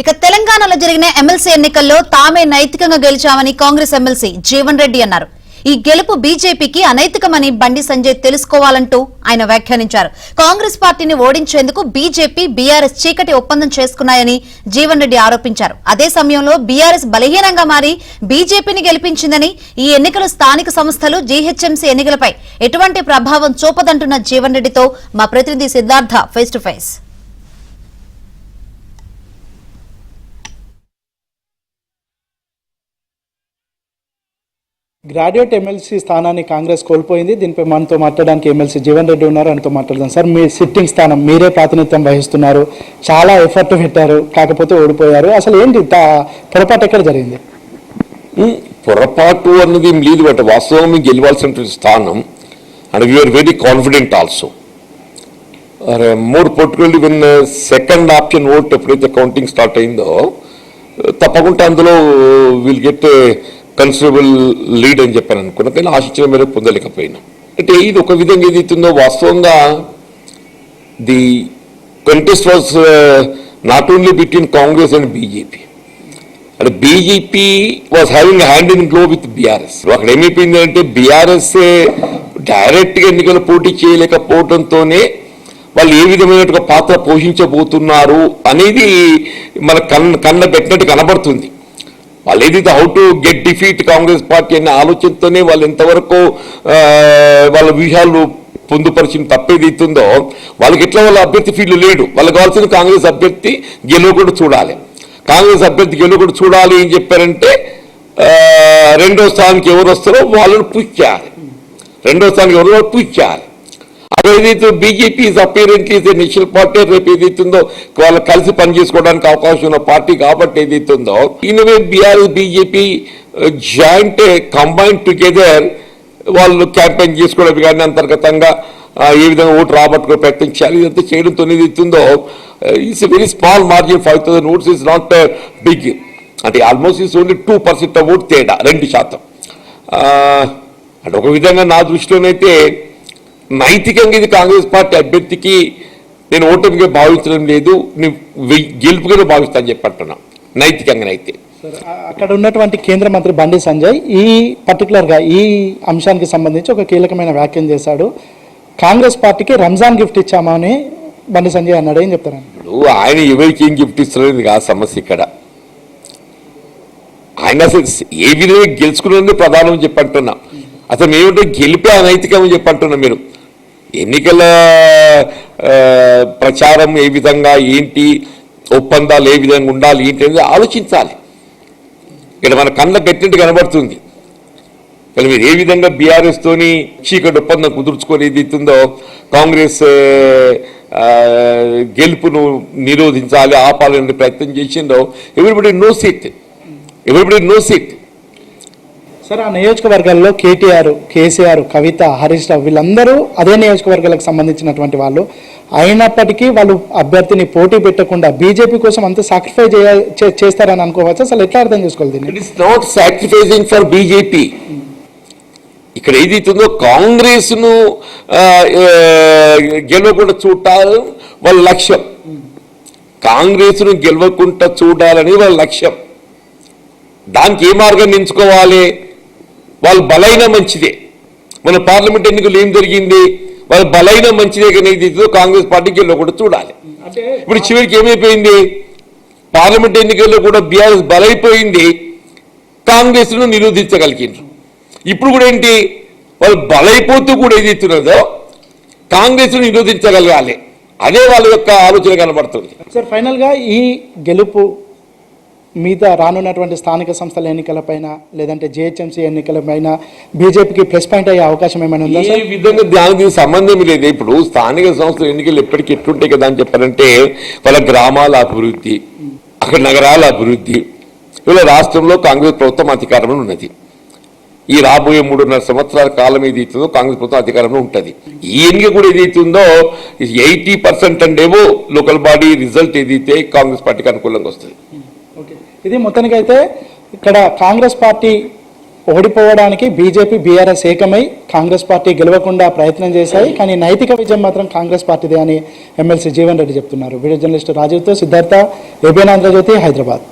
ఇక తెలంగాణలో జరిగిన ఎమ్మెల్సీ ఎన్నికల్లో తామే నైతికంగా గెలిచామని కాంగ్రెస్ ఎమ్మెల్సీ జీవన్ రెడ్డి అన్నారు. ఈ గెలుపు బీజేపీకి అనైతికమని బండి సంజయ్ తెలుసుకోవాలంటూ ఆయన వ్యాఖ్యానించారు. కాంగ్రెస్ పార్టీని ఓడించేందుకు బీజేపీ బీఆర్ఎస్ చీకటి ఒప్పందం చేసుకున్నాయని జీవన్ రెడ్డి ఆరోపించారు. అదే సమయంలో బీఆర్ఎస్ బలహీనంగా మారి బీజేపీని గెలిపించిందని, ఈ ఎన్నికలు స్థానిక సంస్థలు జీహెచ్ఎంసీ ఎన్నికలపై ఎటువంటి ప్రభావం చూపదంటున్న జీవన్ రెడ్డితో మా ప్రతినిధి Siddhartha face to face. Graduate MLC స్థానాన్ని కాంగ్రెస్ కోల్పోయింది. దీనిపై మనతో మాట్లాడడానికి ఎమ్మెల్సీ జీవన్ రెడ్డి ఉన్నారు, ఆయనతో మాట్లాడదాం. సార్, మీ సిట్టింగ్ స్థానం, మీరే ప్రాతినిధ్యం వహిస్తున్నారు, చాలా ఎఫర్ట్ పెట్టారు, కాకపోతే ఓడిపోయారు. అసలు ఏంటి పొరపాటు ఎక్కడ జరిగింది? పొరపాటు అన్నది లేదు, బట్ వాస్తవం గెలవాల్సిన స్థానం. And we are very confident also. More particularly when second option vote ఎప్పుడైతే కౌంటింగ్ స్టార్ట్ అయిందో తప్పకుండా అందులో విల్ గెట్ కన్సిడరబుల్ లీడ్ అని చెప్పాను అనుకున్నా, కానీ ఆశించిన మేరకు పొందలేకపోయినా. అంటే ఇది ఒక విధంగా ఏదైతుందో వాస్తవంగా the contest was not only between Congress and BJP. అంటే BJP was having hand in glove with BRS. అక్కడ ఏమైపోయింది అంటే బీఆర్ఎస్ డైరెక్ట్గా ఎన్నికలు పోటీ చేయలేకపోవడంతోనే వాళ్ళు ఏ విధమైనటువంటి పాత్ర పోషించబోతున్నారు అనేది మన కన్న పెట్టినట్టు కనబడుతుంది. వాళ్ళు ఏదైతే how to get defeat Congress party అనే ఆలోచనతోనే వాళ్ళు ఎంతవరకు వాళ్ళ వ్యూహాలు పొందుపరిచిన తప్పేదైతుందో వాళ్ళకి ఎట్లా వాళ్ళ అభ్యర్థి ఫీల్డ్ లేడు. వాళ్ళకి కావాల్సిన కాంగ్రెస్ అభ్యర్థి గెలువకుండా చూడాలి. కాంగ్రెస్ అభ్యర్థి గెలువకుండా చూడాలి ఏం చెప్పారంటే రెండో స్థానానికి ఎవరు వస్తారో వాళ్ళని పుష్ చేయాలి. రెండో స్థానానికి ఎవరు పుష్ చేయాలి. ఏదైతే BJP is apparently is national party, రేపు ఏదైతుందో వాళ్ళు కలిసి పనిచేసుకోవడానికి అవకాశం ఉన్న పార్టీ కాబట్టి ఏదైతుందో ఇన్వే BRS BJP joint combined together వాళ్ళు క్యాంపెయిన్ చేసుకోవడం కానీ అంతర్గతంగా ఏ విధంగా ఓటు రాబట్టుకునే ప్రయత్నం చేయాలి. ఇదంతా చేయడంతో ఏదైతుందో it's very small margin, 5,000 votes is not big. అంటే almost is only 2% of vote తేడా, 2%. అంటే ఒక విధంగా నా దృష్టిలోనైతే నైతికంగా ఇది కాంగ్రెస్ పార్టీ అభ్యర్థికి నేను ఓటమిగా భావించడం లేదు, గెలుపుగానే భావిస్తాను చెప్పంటున్నా నైతికంగానైతే. అక్కడ ఉన్నటువంటి కేంద్ర మంత్రి బండి సంజయ్ ఈ పర్టికులర్గా ఈ అంశానికి సంబంధించి ఒక కీలకమైన వ్యాఖ్యం చేశాడు. కాంగ్రెస్ పార్టీకి రంజాన్ గిఫ్ట్ ఇచ్చామని బండి సంజయ్ అన్నాడు. ఏం చెప్తారు? ఇప్పుడు ఆయన ఎవరికి ఏం గిఫ్ట్ ఇస్తున్నది కాదు సమస్య ఇక్కడ. ఆయన అసలు ఏ విధంగా గెలుచుకున్నది ప్రధానం చెప్పంటున్నా. అసలు ఏమిటో గెలిపే అనైతికం అని చెప్పంటున్నా. మీరు ఎన్నికల ప్రచారం ఏ విధంగా ఏంటి, ఒప్పందాలు ఏ విధంగా ఉండాలి ఏంటి అనేది ఆలోచించాలి. ఇక్కడ మన కళ్ళ పెట్టినట్టు కనబడుతుంది. కానీ మీరు ఏ విధంగా బీఆర్ఎస్ తోని చీకటి ఒప్పందం కుదుర్చుకొని ఏది ఇస్తుందో కాంగ్రెస్ గెలుపును నిరోధించాలి, ఆపాలనే ప్రయత్నం చేసిందో ఎవ్రీబడి నోస్ ఇట్. సార్, ఆ నియోజకవర్గాల్లో కేటీఆర్, కేసీఆర్, కవిత, హరీష్ రావు వీళ్ళందరూ అదే నియోజకవర్గాలకు సంబంధించినటువంటి వాళ్ళు. అయినప్పటికీ వాళ్ళు అభ్యర్థిని పోటీ పెట్టకుండా బీజేపీ కోసం అంత సాక్రిఫైస్ చేస్తారని అనుకోవచ్చు. అసలు ఎట్లా అర్థం చేసుకోవాలి దీన్ని? It is not sacrificing for BJP. ఇక్కడ ఏదైతుందో కాంగ్రెస్ ను గెలవకుండా చూడాలి వాళ్ళ లక్ష్యం. కాంగ్రెస్ ను గెలవకుండా చూడాలని వాళ్ళ లక్ష్యం. దానికి ఏ మార్గాన్ని ఎంచుకోవాలి? వాళ్ళు బలైన మంచిదే. మన పార్లమెంట్ ఎన్నికలు ఏం జరిగింది? వాళ్ళు బలైన మంచిదే కానీ ఇది కాంగ్రెస్ పార్టీకి వెళ్ళకుండా చూడాలి. ఇప్పుడు చివరికి ఏమైపోయింది? పార్లమెంట్ ఎన్నికల్లో కూడా బీఆర్ఎస్ బలైపోయింది, కాంగ్రెస్ ను నిరోధించగలిగినారు. ఇప్పుడు కూడా ఏంటి, వాళ్ళు బలైపోతూ కూడా ఏది ఇస్తున్నదో కాంగ్రెస్ ను నిరోధించగలగాలి. అదే వాళ్ళ యొక్క ఆలోచన కనబడుతుంది. సార్, ఫైనల్ గా ఈ గెలుపు మీద రానున్నటువంటి స్థానిక సంస్థల ఎన్నికలపైన లేదంటే జిహెచ్ఎంసీ ఎన్నికలపైన బీజేపీకి ప్లస్ పాయింట్ అయ్యే అవకాశం ఏమైనా ఉందా? ఈ విధంగా దానికి సంబంధం లేదు. ఇప్పుడు స్థానిక సంస్థల ఎన్నికలు ఎప్పటికీ ఎట్లుంటాయి కదా అని చెప్పారంటే వాళ్ళ గ్రామాల అభివృద్ధి, అక్కడ నగరాల అభివృద్ధి. ఇవాళ రాష్ట్రంలో కాంగ్రెస్ ప్రభుత్వం అధికారంలో ఉన్నది. ఈ రాబోయే 3.5 సంవత్సరాల కాలం ఏదైతుందో కాంగ్రెస్ ప్రభుత్వం అధికారంలో ఉంటుంది. ఈ ఎన్నిక కూడా ఏదైతుందో 80% అంటేమో లోకల్ బాడీ రిజల్ట్ ఏదైతే కాంగ్రెస్ పార్టీకి అనుకూలంగా వస్తుంది. ఇది మొత్తానికైతే ఇక్కడ కాంగ్రెస్ పార్టీ ఓడిపోవడానికి బీజేపీ బీఆర్ఎస్ ఏకమై కాంగ్రెస్ పార్టీ గెలవకుండా ప్రయత్నం చేశాయి. కానీ నైతిక విజయం మాత్రం కాంగ్రెస్ పార్టీదే అని ఎమ్మెల్సీ జీవన్ రెడ్డి చెప్తున్నారు. వీడియో జర్నలిస్టు రాజీవ్తో సిద్ధార్థ, ఏబిఎన్ ఆంధ్రజ్యోతి, హైదరాబాద్.